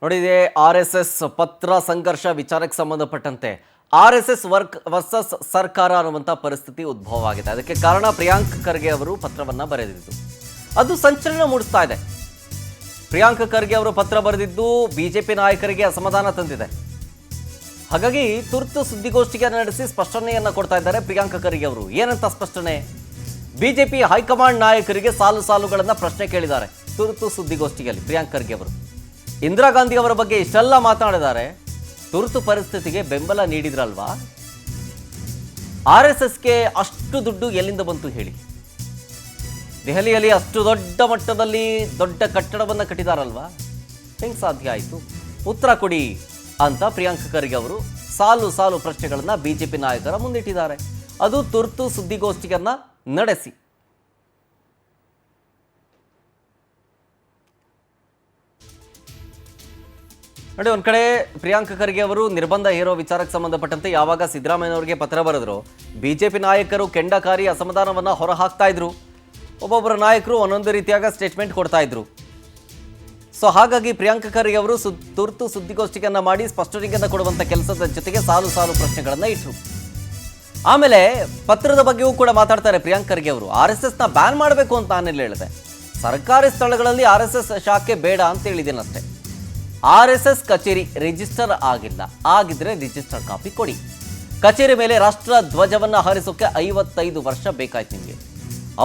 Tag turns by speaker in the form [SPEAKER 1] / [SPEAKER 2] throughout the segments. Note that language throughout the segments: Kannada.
[SPEAKER 1] ನೋಡಿದೆ RSS ಪತ್ರ ಸಂಘರ್ಷ ವಿಚಾರಕ್ಕೆ ಸಂಬಂಧಪಟ್ಟಂತೆ RSS ವರ್ಸಸ್ ಸರ್ಕಾರ ಅನ್ನುವಂಥ ಪರಿಸ್ಥಿತಿ ಉದ್ಭವವಾಗಿದೆ. ಅದಕ್ಕೆ ಕಾರಣ ಪ್ರಿಯಾಂಕ್ ಖರ್ಗೆ ಅವರು ಪತ್ರವನ್ನು ಬರೆದಿದ್ದು. ಅದು ಸಂಚಲನ ಮೂಡಿಸ್ತಾ ಇದೆ. ಪ್ರಿಯಾಂಕ್ ಖರ್ಗೆ ಅವರು ಪತ್ರ ಬರೆದಿದ್ದು ಬಿಜೆಪಿ ನಾಯಕರಿಗೆ ಅಸಮಾಧಾನ ತಂದಿದೆ. ಹಾಗಾಗಿ ತುರ್ತು ಸುದ್ದಿಗೋಷ್ಠಿಗೆ ನಡೆಸಿ ಸ್ಪಷ್ಟನೆಯನ್ನು ಕೊಡ್ತಾ ಇದ್ದಾರೆ ಪ್ರಿಯಾಂಕ್ ಖರ್ಗೆ ಅವರು. ಏನಂತ ಸ್ಪಷ್ಟನೆ? ಬಿಜೆಪಿ ಹೈಕಮಾಂಡ್ ನಾಯಕರಿಗೆ ಸಾಲುಗಳನ್ನು ಪ್ರಶ್ನೆ ಕೇಳಿದ್ದಾರೆ ತುರ್ತು ಸುದ್ದಿಗೋಷ್ಠಿಯಲ್ಲಿ ಪ್ರಿಯಾಂಕ್ ಖರ್ಗೆ ಅವರು. ಇಂದಿರಾ ಗಾಂಧಿ ಅವರ ಬಗ್ಗೆ ಇಷ್ಟೆಲ್ಲ ಮಾತನಾಡಿದ್ದಾರೆ. ತುರ್ತು ಪರಿಸ್ಥಿತಿಗೆ ಬೆಂಬಲ ನೀಡಿದ್ರಲ್ವಾ? RSSಗೆ ಅಷ್ಟು ದುಡ್ಡು ಎಲ್ಲಿಂದ ಬಂತು ಹೇಳಿ? ದೆಹಲಿಯಲ್ಲಿ ಅಷ್ಟು ದೊಡ್ಡ ಮಟ್ಟದಲ್ಲಿ ದೊಡ್ಡ ಕಟ್ಟಡವನ್ನು ಕಟ್ಟಿದಾರಲ್ವಾ? ಹೆಂಗೆ ಸಾಧ್ಯ ಆಯಿತು? ಉತ್ತರ ಕೊಡಿ ಅಂತ ಪ್ರಿಯಾಂಕ್ ಖರ್ಗೆ ಅವರು ಸಾಲು ಪ್ರಶ್ನೆಗಳನ್ನು ಬಿಜೆಪಿ ನಾಯಕರ ಮುಂದಿಟ್ಟಿದ್ದಾರೆ. ಅದು ತುರ್ತು ಸುದ್ದಿಗೋಷ್ಠಿಯನ್ನ ನಡೆಸಿ. ನೋಡಿ, ಒಂದ್ ಕಡೆ ಪ್ರಿಯಾಂಕ್ ಖರ್ಗೆ ಅವರು ನಿರ್ಬಂಧ ಹೇರೋ ವಿಚಾರಕ್ಕೆ ಸಂಬಂಧಪಟ್ಟಂತೆ ಯಾವಾಗ ಸಿದ್ದರಾಮಯ್ಯನವರಿಗೆ ಪತ್ರ ಬರೆದ್ರು, ಬಿಜೆಪಿ ನಾಯಕರು ಕೆಂಡಕಾರಿ ಅಸಮಾಧಾನವನ್ನ ಹೊರಹಾಕ್ತಾ ಇದ್ರು. ಒಬ್ಬೊಬ್ಬರ ನಾಯಕರು ಒಂದೊಂದು ರೀತಿಯಾಗ ಸ್ಟೇಟ್ಮೆಂಟ್ ಕೊಡ್ತಾ ಇದ್ರು. ಸೊ ಹಾಗಾಗಿ ಪ್ರಿಯಾಂಕ್ ಖರ್ಗೆ ಅವರು ತುರ್ತು ಸುದ್ದಿಗೋಷ್ಠಿಯನ್ನ ಮಾಡಿ ಸ್ಪಷ್ಟನೆಯನ್ನು ಕೊಡುವಂತ ಕೆಲಸದ ಜೊತೆಗೆ ಸಾಲು ಪ್ರಶ್ನೆಗಳನ್ನ ಇಟ್ಟರು. ಆಮೇಲೆ ಪತ್ರದ ಬಗ್ಗೆಯೂ ಕೂಡ ಮಾತಾಡ್ತಾರೆ ಪ್ರಿಯಾಂಕ್ ಖರ್ಗೆ ಅವರು. RSSನ ಬ್ಯಾನ್ ಮಾಡಬೇಕು ಅಂತ ನಾನೆಲ್ಲ ಹೇಳಿದೆ. ಸರ್ಕಾರಿ ಸ್ಥಳಗಳಲ್ಲಿ RSS ಶಾಖೆ ಬೇಡ ಅಂತ ಹೇಳಿದ್ದೇನೆ ಅಷ್ಟೇ. RSS ಕಚೇರಿ ರಿಜಿಸ್ಟರ್ ಆಗಿಲ್ಲ, ಆಗಿದ್ರೆ ರಿಜಿಸ್ಟರ್ ಕಾಪಿ ಕೊಡಿ. ಕಚೇರಿ ಮೇಲೆ ರಾಷ್ಟ್ರ ಧ್ವಜವನ್ನು ಹಾರಿಸೋಕೆ 55 ವರ್ಷ ಬೇಕಾಯ್ತು ನಿಮಗೆ.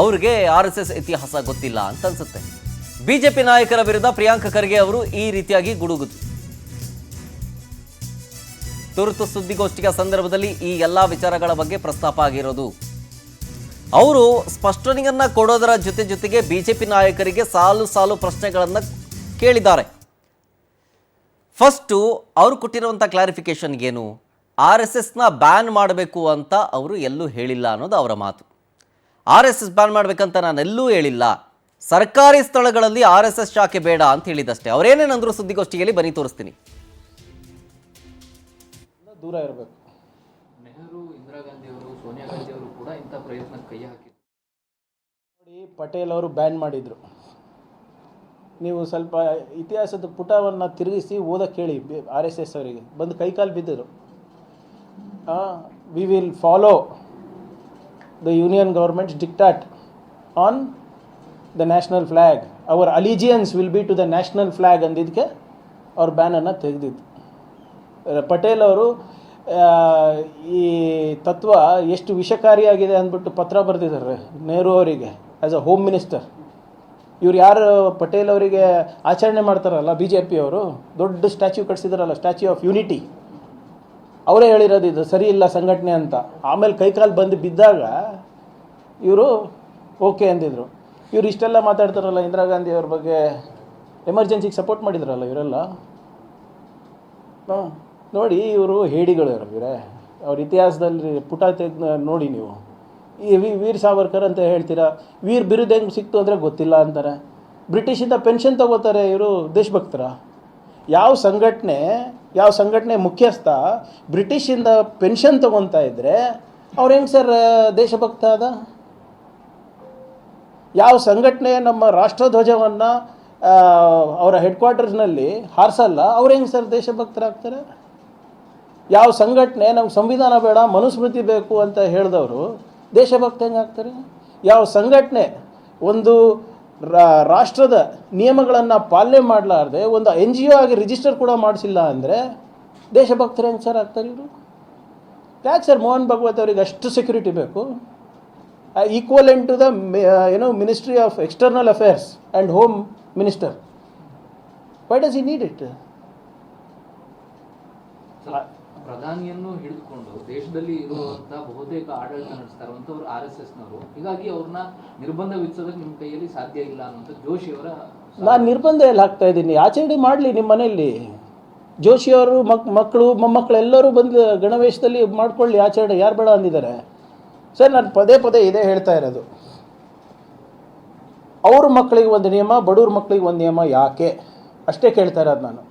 [SPEAKER 1] ಅವ್ರಿಗೆ RSS ಇತಿಹಾಸ ಗೊತ್ತಿಲ್ಲ ಅಂತ ಅನ್ಸುತ್ತೆ. ಬಿಜೆಪಿ ನಾಯಕರ ವಿರುದ್ಧ ಪ್ರಿಯಾಂಕ್ ಖರ್ಗೆ ಅವರು ಈ ರೀತಿಯಾಗಿ ಗುಡುಗುದು. ತುರ್ತು ಸುದ್ದಿಗೋಷ್ಠಿಯ ಸಂದರ್ಭದಲ್ಲಿ ಈ ಎಲ್ಲಾ ವಿಚಾರಗಳ ಬಗ್ಗೆ ಪ್ರಸ್ತಾಪ ಆಗಿರೋದು. ಅವರು ಸ್ಪಷ್ಟನೆಯನ್ನ ಕೊಡೋದರ ಜೊತೆಗೆ ಬಿಜೆಪಿ ನಾಯಕರಿಗೆ ಸಾಲು ಪ್ರಶ್ನೆಗಳನ್ನ ಕೇಳಿದ್ದಾರೆ. ಫಸ್ಟು ಅವರು ಕೊಟ್ಟಿರುವಂಥ ಕ್ಲಾರಿಫಿಕೇಶನ್ ಏನು? RSSನ ಬ್ಯಾನ್ ಮಾಡಬೇಕು ಅಂತ ಅವರು ಎಲ್ಲೂ ಹೇಳಿಲ್ಲ ಅನ್ನೋದು ಅವರ ಮಾತು. RSS ಬ್ಯಾನ್ ಮಾಡಬೇಕಂತ ನಾನೆಲ್ಲೂ ಹೇಳಿಲ್ಲ, ಸರ್ಕಾರಿ ಸ್ಥಳಗಳಲ್ಲಿ RSS ಶಾಖೆ ಬೇಡ ಅಂತ ಹೇಳಿದಷ್ಟೇ. ಅವರೇನೇನಂದ್ರು ಸುದ್ದಿಗೋಷ್ಠಿಯಲ್ಲಿ ಬನ್ನಿ ತೋರಿಸ್ತೀನಿ.
[SPEAKER 2] ದೂರ ಇರಬೇಕು.
[SPEAKER 3] ನೆಹರು, ಇಂದಿರಾ ಗಾಂಧಿ ಅವರು, ಸೋನಿಯಾ ಗಾಂಧಿ ಅವರು ಕೂಡ ಇಂಥ ಪ್ರಯತ್ನಕ್ಕೆ ಕೈ ಹಾಕಿದ್ರು.
[SPEAKER 2] ನೋಡಿ, ಪಟೇಲ್ ಅವರು ಬ್ಯಾನ್ ಮಾಡಿದರು. ನೀವು ಸ್ವಲ್ಪ ಇತಿಹಾಸದ ಪುಟವನ್ನು ತಿರುಗಿಸಿ ಓದಕ್ಕೆ ಹೇಳಿ RSS ಅವರಿಗೆ. ಬಂದು ಕೈಕಾಲು ಬಿದ್ದರು. We will follow the union governments dictate on the national flag, our allegiance will be to the national flag ಅಂದಿದ್ದಕ್ಕೆ ಅವ್ರ ಬ್ಯಾನನ್ನು ತೆಗೆದಿದ್ದು. ಪಟೇಲ್ ಅವರು ಈ ತತ್ವ ಎಷ್ಟು ವಿಷಕಾರಿಯಾಗಿದೆ ಅಂದ್ಬಿಟ್ಟು ಪತ್ರ ಬರೆದಿದ್ದಾರೆ ನೆಹರು ಅವರಿಗೆ ಆ್ಯಸ್ ಅ ಹೋಮ್ ಮಿನಿಸ್ಟರ್. ಇವ್ರು ಯಾರು ಪಟೇಲ್ ಅವರಿಗೆ ಆಚರಣೆ ಮಾಡ್ತಾರಲ್ಲ BJP ಅವರು, ದೊಡ್ಡ ಸ್ಟ್ಯಾಚ್ಯೂ ಕಟ್ಸಿದಾರಲ್ಲ, ಸ್ಟ್ಯಾಚ್ಯೂ ಆಫ್ ಯೂನಿಟಿ, ಅವರೇ ಹೇಳಿರೋದು ಇದು ಸರಿ ಇಲ್ಲ ಸಂಘಟನೆ ಅಂತ. ಆಮೇಲೆ ಕೈಕಾಲು ಬಂದು ಬಿದ್ದಾಗ ಇವರು ಓಕೆ ಅಂದಿದ್ರು. ಇವ್ರು ಇಷ್ಟೆಲ್ಲ ಮಾತಾಡ್ತಾರಲ್ಲ ಇಂದಿರಾ ಗಾಂಧಿ ಅವ್ರ ಬಗ್ಗೆ, ಎಮರ್ಜೆನ್ಸಿಗೆ ಸಪೋರ್ಟ್ ಮಾಡಿದ್ರಲ್ಲ ಇವರೆಲ್ಲ. ನೋಡಿ, ಇವರು ಹೇಡಿಗಳು ಇವರೇ. ಅವ್ರ ಇತಿಹಾಸದಲ್ಲಿ ಪುಟ ತೆಗೆದು ನೋಡಿ ನೀವು. ಈ ವೀರ್ ಸಾವರ್ಕರ್ ಅಂತ ಹೇಳ್ತೀರಾ, ವೀರ್ ಬಿರುದು ಹೆಂಗೆ ಸಿಕ್ತು ಅಂದರೆ ಗೊತ್ತಿಲ್ಲ ಅಂತಾರೆ. ಬ್ರಿಟಿಷಿಂದ ಪೆನ್ಷನ್ ತಗೋತಾರೆ ಇವರು ದೇಶಭಕ್ತರ. ಯಾವ ಸಂಘಟನೆ ಮುಖ್ಯಸ್ಥ ಬ್ರಿಟಿಷಿಂದ ಪೆನ್ಷನ್ ತಗೊತಾ ಇದ್ದರೆ ಅವ್ರು ಹೆಂಗೆ ಸರ್ ದೇಶಭಕ್ತ ಅದ? ಯಾವ ಸಂಘಟನೆ ನಮ್ಮ ರಾಷ್ಟ್ರಧ್ವಜವನ್ನು ಅವರ ಹೆಡ್ ಕ್ವಾರ್ಟರ್ಸ್ನಲ್ಲಿ ಹಾರಿಸಲ್ಲ, ಅವ್ರು ಹೆಂಗೆ ಸರ್ ದೇಶಭಕ್ತರಾಗ್ತಾರೆ? ಯಾವ ಸಂಘಟನೆ ನಮ್ಗೆ ಸಂವಿಧಾನ ಬೇಡ ಮನುಸ್ಮೃತಿ ಬೇಕು ಅಂತ ಹೇಳಿದವರು ದೇಶಭಕ್ತ ಹೆಂಗೆ ಆಗ್ತಾರೆ? ಯಾವ ಸಂಘಟನೆ ಒಂದು ರಾಷ್ಟ್ರದ ನಿಯಮಗಳನ್ನು ಪಾಲನೆ ಮಾಡಲಾರ್ದೆ ಒಂದು NGO ಆಗಿ ರಿಜಿಸ್ಟರ್ ಕೂಡ ಮಾಡಿಸಿಲ್ಲ ಅಂದರೆ ದೇಶಭಕ್ತರು ಹೆಂಗೆ ಸರ್ ಆಗ್ತಾರೆ ಇವರು? ಯಾಕೆ ಸರ್ ಮೋಹನ್ ಭಗವತ್ ಅವರಿಗೆ ಅಷ್ಟು ಸೆಕ್ಯೂರಿಟಿ ಬೇಕು? Equivalent to the ministry of external affairs and home minister. Why does he need it?
[SPEAKER 3] ಪ್ರಧಾನಿಯನ್ನು ಹಿಡಿದುಕೊಂಡು ದೇಶದಲ್ಲಿ ಇರುವಂತಹ ಬಹುತೇಕ ಆಡಳಿತ ನಡೆಸ್ತಾ ಇರುವಂತವ್ರು RSSನವರು. ಹೀಗಾಗಿ ಅವ್ರನ್ನ ನಿರ್ಬಂಧ ವಿಧಿಸೋದಕ್ಕೆ ನಿಮ್ಮ ಕೈಯಲ್ಲಿ ಸಾಧ್ಯ ಇಲ್ಲ ಅನ್ನೋಂಥ ಜೋಶಿ ಅವರ.
[SPEAKER 2] ನಾನು ನಿರ್ಬಂಧ ಎಲ್ಲ ಹಾಕ್ತಾ ಇದ್ದೀನಿ, ಆಚರಣೆ ಮಾಡಲಿ ನಿಮ್ಮ ಮನೆಯಲ್ಲಿ. ಜೋಶಿಯವರು ಮಕ್ಕಳು ಮೊಮ್ಮಕ್ಕಳು ಎಲ್ಲರೂ ಬಂದು ಗಣವೇಶದಲ್ಲಿ ಮಾಡ್ಕೊಳ್ಳಿ ಆಚರಣೆ, ಯಾರು ಬೇಡ ಅಂದಿದ್ದಾರೆ ಸರ್? ನಾನು ಪದೇ ಇದೇ ಹೇಳ್ತಾ ಇರೋದು. ಅವ್ರ ಮಕ್ಕಳಿಗೆ ಒಂದು ನಿಯಮ, ಬಡವ್ರ ಮಕ್ಕಳಿಗೆ ಒಂದು ನಿಯಮ ಯಾಕೆ ಅಷ್ಟೇ ಕೇಳ್ತಾ ಇರೋದು ನಾನು.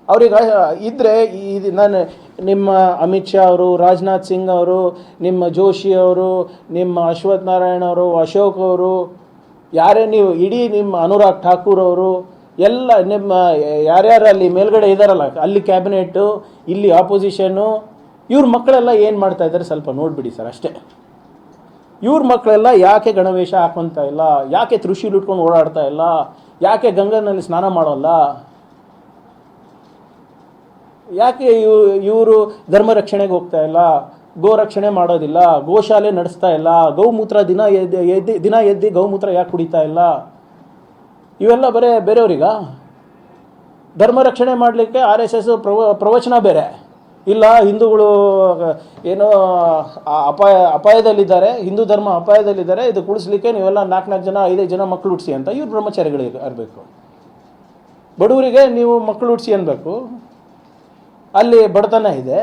[SPEAKER 2] ಅವ್ರಿಗೆ ಇದ್ದರೆ ನಾನು ನಿಮ್ಮ ಅಮಿತ್ ಶಾ ಅವರು, ರಾಜನಾಥ್ ಸಿಂಗ್ ಅವರು, ನಿಮ್ಮ ಜೋಶಿ ಅವರು, ನಿಮ್ಮ ಅಶ್ವಥ್ ನಾರಾಯಣ ಅವರು, ಅಶೋಕ್ ಅವರು, ಯಾರೇ ನೀವು, ಇಡೀ ನಿಮ್ಮ ಅನುರಾಗ್ ಠಾಕೂರ್ ಅವರು, ಎಲ್ಲ ನಿಮ್ಮ ಯಾರ್ಯಾರು ಅಲ್ಲಿ ಮೇಲ್ಗಡೆ ಇದ್ದಾರಲ್ಲ, ಅಲ್ಲಿ ಕ್ಯಾಬಿನೆಟ್ಟು, ಇಲ್ಲಿ ಆಪೋಸಿಷನ್ನು, ಇವ್ರ ಮಕ್ಕಳೆಲ್ಲ ಏನು ಮಾಡ್ತಾ ಇದ್ದಾರೆ ಸ್ವಲ್ಪ ನೋಡಿಬಿಡಿ ಸರ್ ಅಷ್ಟೇ. ಇವ್ರ ಮಕ್ಕಳೆಲ್ಲ ಯಾಕೆ ಗಣವೇಷ ಹಾಕೊತ ಇಲ್ಲ, ಯಾಕೆ ತ್ರಿಶೂಲ್ ಇಟ್ಕೊಂಡು ಓಡಾಡ್ತಾ ಇಲ್ಲ, ಯಾಕೆ ಗಂಗನಲ್ಲಿ ಸ್ನಾನ ಮಾಡೋಲ್ಲ, ಯಾಕೆ ಇವರು ಧರ್ಮ ರಕ್ಷಣೆಗೆ ಹೋಗ್ತಾ ಇಲ್ಲ, ಗೋ ರಕ್ಷಣೆ ಮಾಡೋದಿಲ್ಲ, ಗೋಶಾಲೆ ನಡೆಸ್ತಾ ಇಲ್ಲ, ಗೌಮೂತ್ರ ದಿನ ಎದ್ದು ಗೌಮೂತ್ರ ಯಾಕೆ ಕುಡಿತಾ ಇಲ್ಲ, ಇವೆಲ್ಲ ಬರೀ ಬೇರೆಯವ್ರಿಗ? ಧರ್ಮ ರಕ್ಷಣೆ ಮಾಡಲಿಕ್ಕೆ RSS ಪ್ರವಚನ ಬೇರೆ ಇಲ್ಲ, ಹಿಂದೂಗಳು ಏನೋ ಅಪಾಯದಲ್ಲಿದ್ದಾರೆ, ಹಿಂದೂ ಧರ್ಮ ಅಪಾಯದಲ್ಲಿದ್ದಾರೆ, ಇದು ಉಳಿಸ್ಲಿಕ್ಕೆ ನೀವೆಲ್ಲ 4 ಜನ 5 ಜನ ಮಕ್ಕಳು ಹುಟ್ಟಿಸಿ ಅಂತ ಇವ್ರು ಬ್ರಹ್ಮಚಾರಿಗಳಿಗೆ ಇರಬೇಕು. ಬಡವರಿಗೆ ನೀವು ಮಕ್ಕಳು ಹುಟ್ಟಿಸಿ ಅನ್ಬೇಕು, ಅಲ್ಲಿ ಬಡತನ ಇದೆ.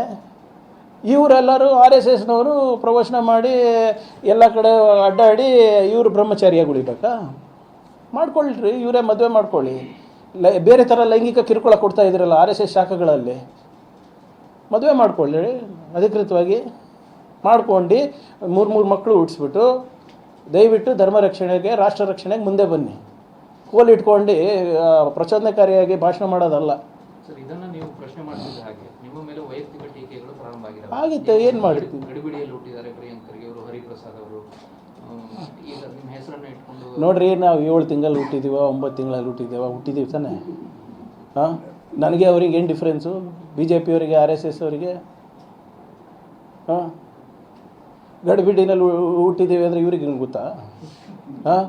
[SPEAKER 2] ಇವರೆಲ್ಲರೂ RSSನವರು ಪ್ರವಚನ ಮಾಡಿ ಎಲ್ಲ ಕಡೆ ಅಡ್ಡಾಡಿ ಇವರು ಬ್ರಹ್ಮಚಾರಿಯಾಗಿ ಉಳಿಬೇಕಾ? ಮಾಡ್ಕೊಳ್ರಿ, ಇವರೇ ಮದುವೆ ಮಾಡ್ಕೊಳ್ಳಿ. ಬೇರೆ ಥರ ಲೈಂಗಿಕ ಕಿರುಕುಳ ಕೊಡ್ತಾ ಇದ್ದೀರಲ್ಲ RSS ಶಾಖೆಗಳಲ್ಲಿ, ಮದುವೆ ಮಾಡ್ಕೊಳ್ಳಿ ಅಧಿಕೃತವಾಗಿ. ಮಾಡ್ಕೊಂಡು 3 ಮಕ್ಕಳು ಹುಟ್ಟಿಸ್ಬಿಟ್ಟು ದಯವಿಟ್ಟು ಧರ್ಮ ರಕ್ಷಣೆಗೆ, ರಾಷ್ಟ್ರ ರಕ್ಷಣೆಗೆ ಮುಂದೆ ಬನ್ನಿ. ಕೋಲಿಟ್ಕೊಂಡು ಪ್ರಚೋದನಕಾರಿಯಾಗಿ ಭಾಷಣ ಮಾಡೋದಲ್ಲ.
[SPEAKER 3] ಸರ್, ಇದನ್ನ ನೀವು ಪ್ರಶ್ನೆ ಮಾಡ್ತಿದ್ದ ಹಾಗೆ ನಿಮ್ಮ ಮೇಲೆ ವೈಯಕ್ತಿಕ ಟೀಕೆಗಳು ಪ್ರಾರಂಭ
[SPEAKER 2] ಆಗಿತ್ತು, ಏನು ಮಾಡ್ತೀವಿ?
[SPEAKER 3] ಗಡಿಬಿಡಿಯಲ್ಲಿ ಹುಟ್ಟಿದ್ದಾರೆ ಪ್ರಿಯಾಂಕ್ ಖರ್ಗೆ ಅವರು, ಹರಿಪ್ರಸಾದ್ ಅವರು. ಈಗ ನಿಮ್ಮ ಹೆಸರನ್ನ ಇಟ್ಕೊಂಡು
[SPEAKER 2] ನೋಡ್ರಿ, ನಾವು 7 ತಿಂಗಳಲ್ಲಿ ಹುಟ್ಟಿದ್ದೀವ, 9 ತಿಂಗಳಲ್ಲಿ ಹುಟ್ಟಿದ್ದೀವಿ ತಾನೆ. ಹಾಂ, ನನಗೆ ಅವ್ರಿಗೆ ಏನು ಡಿಫ್ರೆನ್ಸು? BJP ಅವರಿಗೆ, RSS ಅವರಿಗೆ? ಹಾಂ, ಗಡಿಬಿಡಿನಲ್ಲಿ ಹುಟ್ಟಿದ್ದೀವಿ ಅಂದರೆ ಇವ್ರಿಗೆ ಗೊತ್ತಾ? ಹಾಂ.